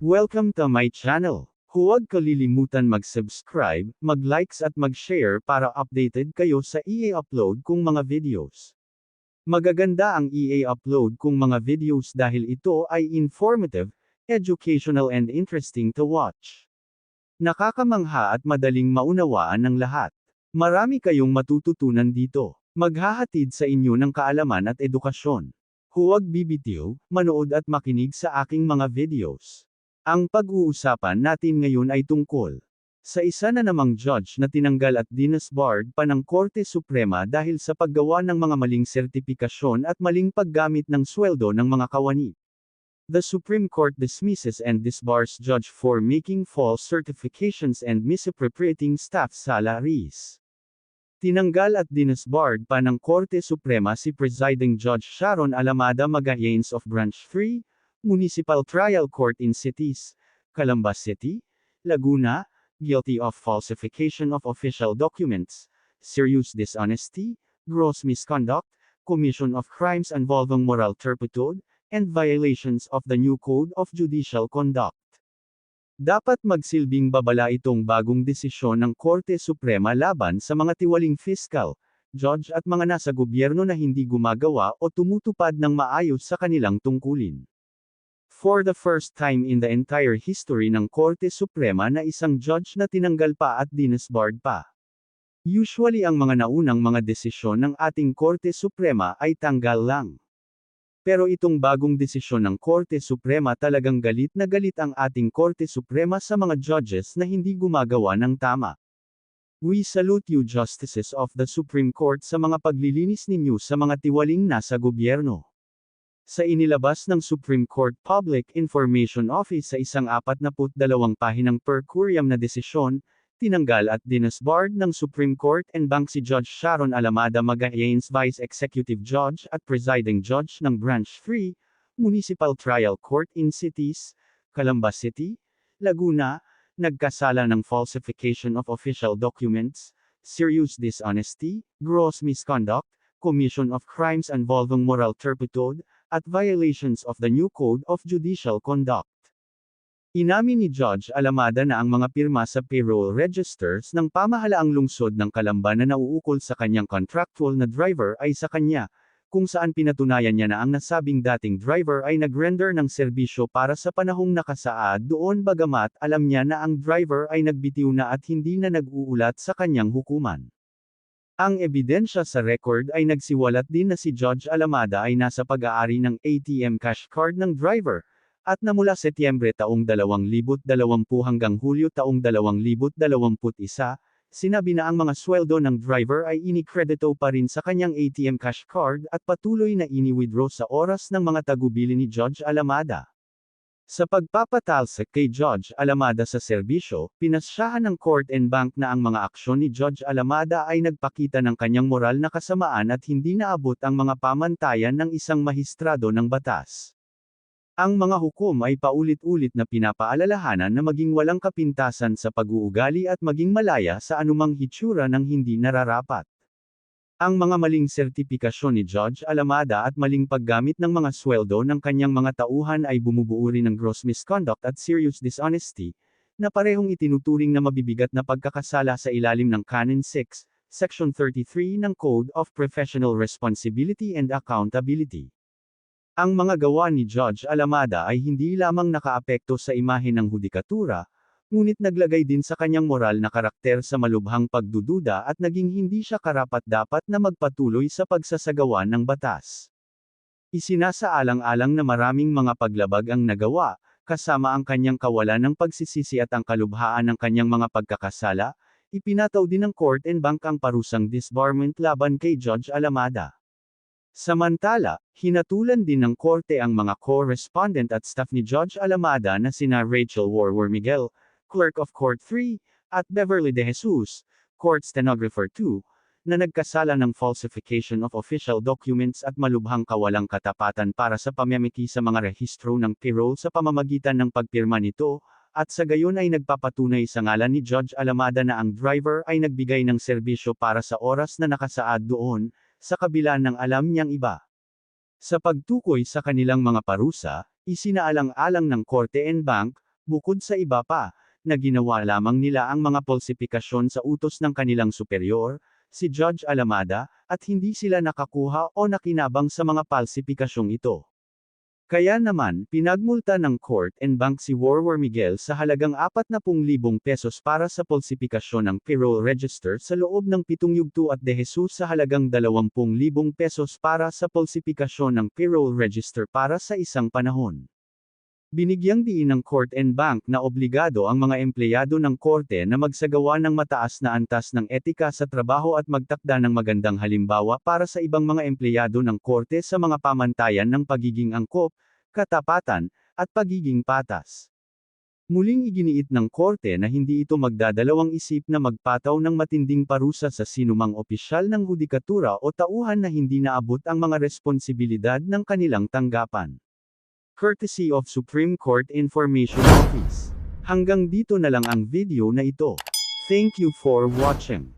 Welcome to my channel. Huwag kalilimutan mag-subscribe, mag-likes at mag-share para updated kayo sa i-upload kong mga videos. Magaganda ang i-upload kong mga videos dahil ito ay informative, educational and interesting to watch. Nakakamangha at madaling maunawaan ng lahat. Marami kayong matututunan dito. Maghahatid sa inyo ng kaalaman at edukasyon. Huwag bibitiw, manood at makinig sa aking mga videos. Ang pag-uusapan natin ngayon ay tungkol sa isa na namang judge na tinanggal at dinasbarred pa ng Korte Suprema dahil sa paggawa ng mga maling sertipikasyon at maling paggamit ng sweldo ng mga kawani. The Supreme Court dismisses and disbars judge for making false certifications and misappropriating staff salaries. Tinanggal at dinasbarred pa ng Korte Suprema si Presiding Judge Sharon Alamada Magallanes of Branch 3, Municipal Trial Court in Cities, Calamba City, Laguna, guilty of falsification of official documents, serious dishonesty, gross misconduct, commission of crimes involving moral turpitude, and violations of the new Code of Judicial Conduct. Dapat magsilbing babala itong bagong desisyon ng Korte Suprema laban sa mga tiwaling fiscal, judge at mga nasa gobyerno na hindi gumagawa o tumutupad ng maayos sa kanilang tungkulin. For the first time in the entire history ng Korte Suprema na isang judge na tinanggal pa at dinasbarred pa. Usually ang mga naunang mga desisyon ng ating Korte Suprema ay tanggal lang. Pero itong bagong desisyon ng Korte Suprema talagang galit na galit ang ating Korte Suprema sa mga judges na hindi gumagawa ng tama. We salute you Justices of the Supreme Court sa mga paglilinis ninyo sa mga tiwaling nasa gobyerno. Sa inilabas ng Supreme Court Public Information Office sa isang 42 pahinang per curiam na desisyon, tinanggal at dinasbarred ng Supreme Court en banc si Judge Sharon Alamada Magallanes Vice Executive Judge at Presiding Judge ng Branch 3, Municipal Trial Court in Cities, Calamba City, Laguna, nagkasala ng falsification of official documents, serious dishonesty, gross misconduct, commission of crimes involving moral turpitude, at violations of the new Code of Judicial Conduct. Inamin ni Judge Alamada na ang mga pirma sa payroll registers ng pamahalaang lungsod ng Calamba na nauukol sa kanyang contractual na driver ay sa kanya, kung saan pinatunayan niya na ang nasabing dating driver ay nag-render ng serbisyo para sa panahong nakasaad doon bagamat alam niya na ang driver ay nagbitiw na at hindi na nag-uulat sa kanyang hukuman. Ang ebidensya sa record ay nagsiwalat din na si Judge Alamada ay nasa pag-aari ng ATM cash card ng driver, at na mula Setyembre taong 2020 hanggang Hulyo taong 2021, sinabi na ang mga sweldo ng driver ay inikredito pa rin sa kanyang ATM cash card at patuloy na ini-withdraw sa oras ng mga tagubili ni Judge Alamada. Sa pagpapatalsik kay Judge Alamada sa serbisyo, pinasyahan ng court en banc na ang mga aksyon ni Judge Alamada ay nagpakita ng kanyang moral na kasamaan at hindi naabot ang mga pamantayan ng isang mahistrado ng batas. Ang mga hukom ay paulit-ulit na pinapaalalahanan na maging walang kapintasan sa pag-uugali at maging malaya sa anumang hitsura ng hindi nararapat. Ang mga maling sertipikasyon ni Judge Alamada at maling paggamit ng mga sweldo ng kanyang mga tauhan ay bumubuo rin ng gross misconduct at serious dishonesty, na parehong itinuturing na mabibigat na pagkakasala sa ilalim ng Canon 6, Section 33 ng Code of Professional Responsibility and Accountability. Ang mga gawa ni Judge Alamada ay hindi lamang nakaapekto sa imahe ng hudikatura, ngunit naglagay din sa kanyang moral na karakter sa malubhang pagdududa at naging hindi siya karapat-dapat na magpatuloy sa pagsasagawa ng batas. Isinasaalang-alang na maraming mga paglabag ang nagawa, kasama ang kanyang kawalan ng pagsisisi at ang kalubhaan ng kanyang mga pagkakasala, ipinataw din ng court en banc ang parusang disbarment laban kay Judge Alamada. Samantala, hinatulan din ng korte ang mga correspondent at staff ni Judge Alamada na sina Rachel Warwer Miguel, Clerk of Court 3, at Beverly De Jesus, Court Stenographer 2, na nagkasala ng falsification of official documents at malubhang kawalang katapatan para sa pamamiki sa mga rehistro ng payroll sa pamamagitan ng pagpirma nito, at sa gayon ay nagpapatunay sa ngalan ni Judge Alamada na ang driver ay nagbigay ng serbisyo para sa oras na nakasaad doon, sa kabila ng alam niyang iba. Sa pagtukoy sa kanilang mga parusa, isinaalang-alang ng Korte en Banc, Bukod sa iba pa, na ginawa lamang nila ang mga polsipikasyon sa utos ng kanilang superior, si Judge Alamada, at hindi sila nakakuha o nakinabang sa mga palsipikasyong ito. Kaya naman, pinagmulta ng Court and Bank si Warwer Miguel sa halagang 40,000 pesos para sa polsipikasyon ng payroll register sa loob ng 7 yugto at De Jesus sa halagang 20,000 pesos para sa polsipikasyon ng payroll register para sa isang panahon. Binigyang diin ng Court and Bank na obligado ang mga empleyado ng korte na magsagawa ng mataas na antas ng etika sa trabaho at magtakda ng magandang halimbawa para sa ibang mga empleyado ng korte sa mga pamantayan ng pagiging angkop, katapatan, at pagiging patas. Muling iginiit ng korte na hindi ito magdadalawang isip na magpataw ng matinding parusa sa sinumang opisyal ng hudikatura o tauhan na hindi naabot ang mga responsibilidad ng kanilang tanggapan. Courtesy of Supreme Court Information Office. Hanggang dito na lang ang video na ito. Thank you for watching.